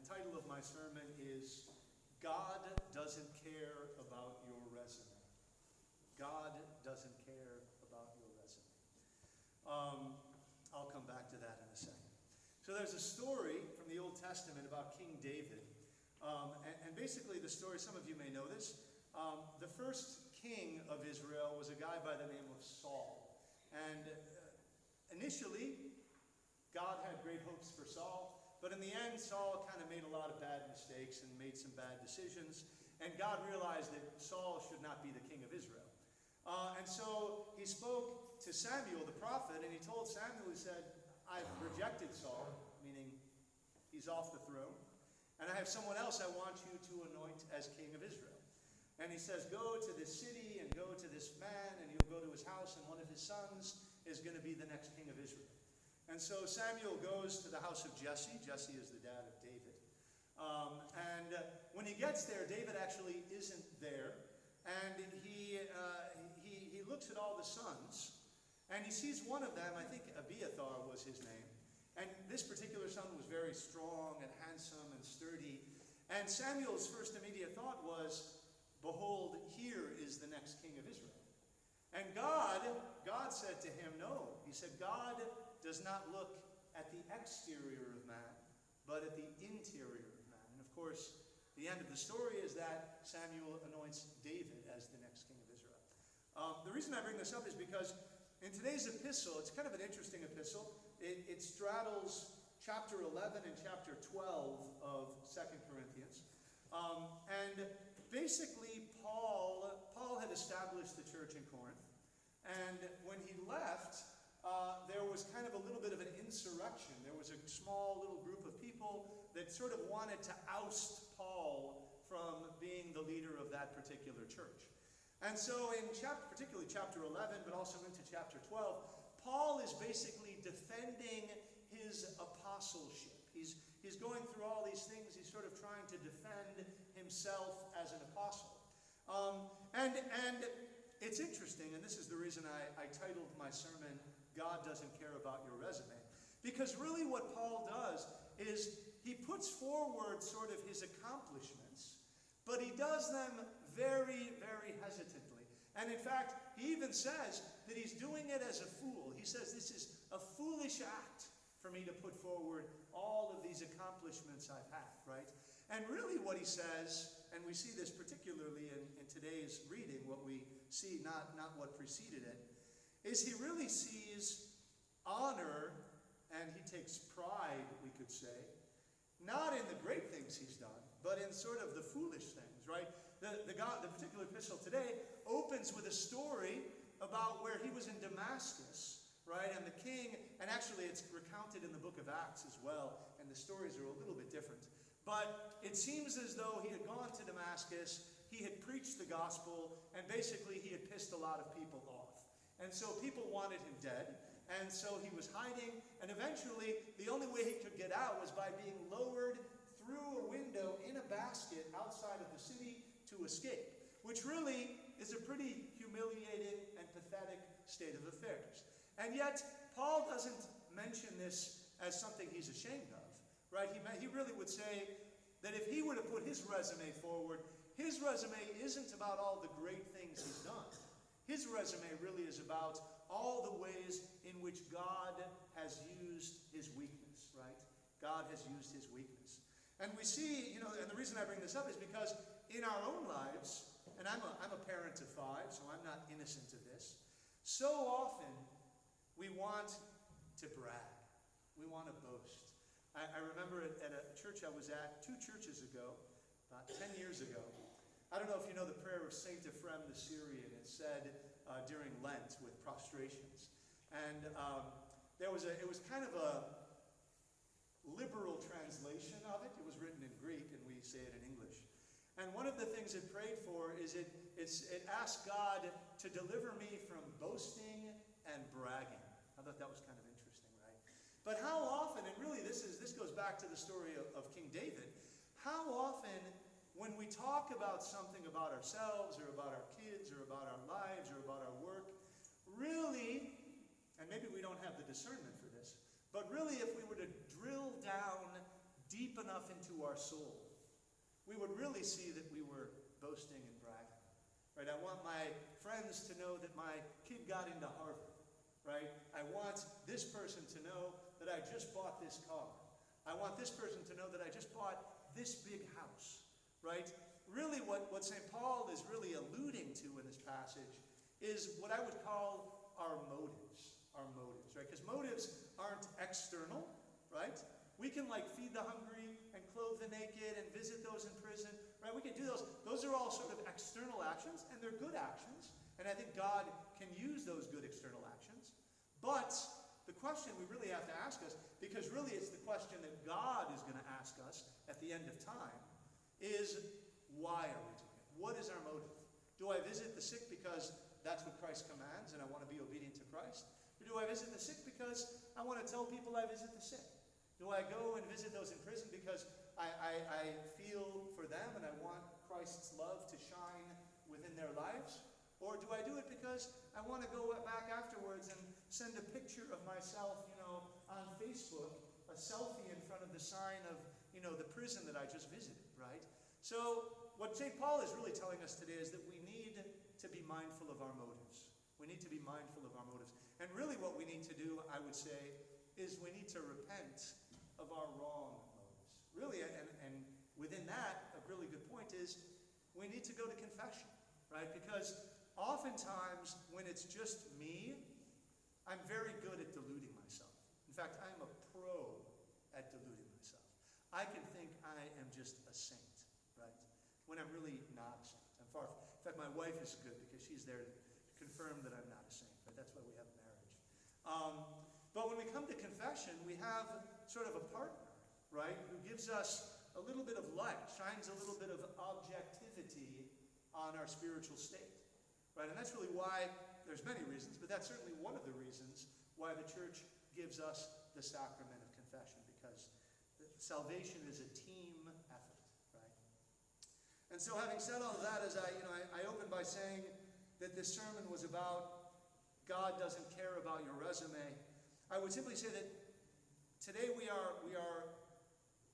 title of my sermon is God Doesn't Care About Your Resume. God doesn't care about your resume. I'll come back to that in a second. So there's a story from the Old Testament about King David. And basically the story, some of you may know this, the first king of Israel was a guy by the name of Saul. And initially, God had great hopes for Saul. But in the end, Saul kind of made a lot of bad mistakes and made some bad decisions. And God realized that Saul should not be the king of Israel. And so he spoke to Samuel, the prophet, and he told Samuel, he said, I've rejected Saul, meaning he's off the throne. And I have someone else I want you to anoint as king of Israel. And he says, go to this city and go to this man, and you'll go to his house, and one of his sons is going to be the next king of Israel. And so Samuel goes to the house of Jesse. Jesse is the dad of David. And when he gets there, David actually isn't there. And he looks at all the sons, and he sees one of them, I think Abiathar was his name. And this particular son was very strong and handsome and sturdy. And Samuel's first immediate thought was, behold, here is the next king of Israel. And God said to him, no. He said, God does not look at the exterior of man, but at the interior of man. And of course, the end of the story is that Samuel anoints David as the next king of Israel. The reason I bring this up is because in today's epistle, it's kind of an interesting epistle. It straddles chapter 11 and chapter 12 of 2 Corinthians. And basically, Paul had established the church in Corinth. And when he left, there was kind of a little bit of an insurrection. There was a small little group of people that sort of wanted to oust Paul from being the leader of that particular church. And so in particularly chapter 11, but also into chapter 12, Paul is basically defending his apostleship. He's going through all these things. He's sort of trying to defend himself as an apostle. And it's interesting, and this is the reason I titled my sermon, God Doesn't Care About Your Resume. Because really what Paul does is he puts forward sort of his accomplishments, but he does them very, very hesitantly. And in fact, he even says that he's doing it as a fool. He says this is a foolish act for me to put forward all of these accomplishments I've had, right? And really what he says, and we see this particularly in today's reading, what we see, not what preceded it, is he really sees honor, and he takes pride, we could say, not in the great things he's done, but in sort of the foolish things, right? The particular epistle today opens with a story about where he was in Damascus, right? And the king, and actually it's recounted in the book of Acts as well, and the stories are a little bit different. But it seems as though he had gone to Damascus, he had preached the gospel, and basically he had pissed a lot of people off. And so people wanted him dead, and so he was hiding, and eventually the only way he could get out was by being lowered through a window in a basket outside of the city to escape, which really is a pretty humiliating and pathetic state of affairs. And yet, Paul doesn't mention this as something he's ashamed of, right? He really would say that if he were to put his resume forward, his resume isn't about all the great things he's done. His resume really is about all the ways in which God has used his weakness, right? God has used his weakness. And we see, and the reason I bring this up is because in our own lives, and I'm a parent of 5, so I'm not innocent of this, so often we want to brag. We want to boast. I remember at a church I was at 2 churches ago, about 10 years ago. I don't know if you know the prayer of Saint Ephrem the Syrian. It's said during Lent with prostrations. And it was kind of a liberal translation of it. It was written in Greek, and we say it in English. And one of the things it prayed for is it asked God to deliver me from boasting and bragging. I thought that was kind of interesting, right? But how often, and really this goes back to the story of King David, how often when we talk about something about ourselves or about our kids or about our lives or about our work, really, and maybe we don't have the discernment for this, but really if we were to drill down deep deep enough into our soul, we would really see that we were boasting and bragging. Right? I want my friends to know that my kid got into Harvard. Right? I want this person to know that I just bought this car. I want this person to know that I just bought this big house. Right? Really what St. Paul is really alluding to in this passage is what I would call our motives. Our motives, right? Because motives aren't external, right? We can feed the hungry and clothe the naked and visit those in prison, right? We can do those. Those are all sort of external actions, and they're good actions. And I think God can use those good external actions. But the question we really have to ask us, because really it's the question that God is going to ask us at the end of time, is why are we doing it? What is our motive? Do I visit the sick because that's what Christ commands and I want to be obedient to Christ? Or do I visit the sick because I want to tell people I visit the sick? Do I go and visit those in prison because I feel for them and I want Christ's love to shine within their lives? Or do I do it because I want to go back afterwards and send a picture of myself, on Facebook, a selfie in front of the sign of, the prison that I just visited, right? So what St. Paul is really telling us today is that we need to be mindful of our motives. We need to be mindful of our motives. And really what we need to do, I would say, is we need to repent of our wrong motives. Really, and within that, a really good point is we need to go to confession, right? Because oftentimes when it's just me, I'm very good at deluding myself. In fact, I'm a pro at deluding myself. I can think I am just a saint, right? When I'm really not a saint. I'm far from. In fact, my wife is good because she's there to confirm that I'm not a saint. Right? That's why we have marriage. But when we come to confession, we have sort of a partner, right, who gives us a little bit of light, shines a little bit of objectivity on our spiritual state, right? And that's really why, there's many reasons, but that's certainly one of the reasons why the church gives us the sacrament of confession, because salvation is a team effort, right? And so having said all of that, as I opened by saying that this sermon was about God doesn't care about your resume, I would simply say that today we are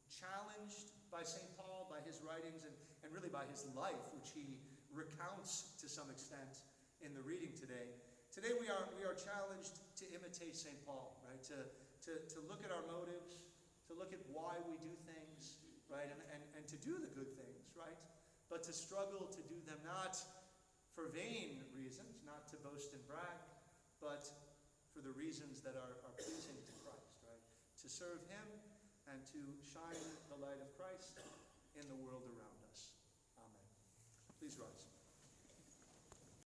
challenged by St. Paul, by his writings, and really by his life, which he recounts to some extent in the reading today. Today we are challenged to imitate St. Paul, right? To look at our motives, to look at why we do things, right? And to do the good things, right? But to struggle to do them not for vain reasons, not to boast and brag, but for the reasons that are pleasing to Christ, right? To serve him and to shine the light of Christ in the world around us. Amen. Please rise.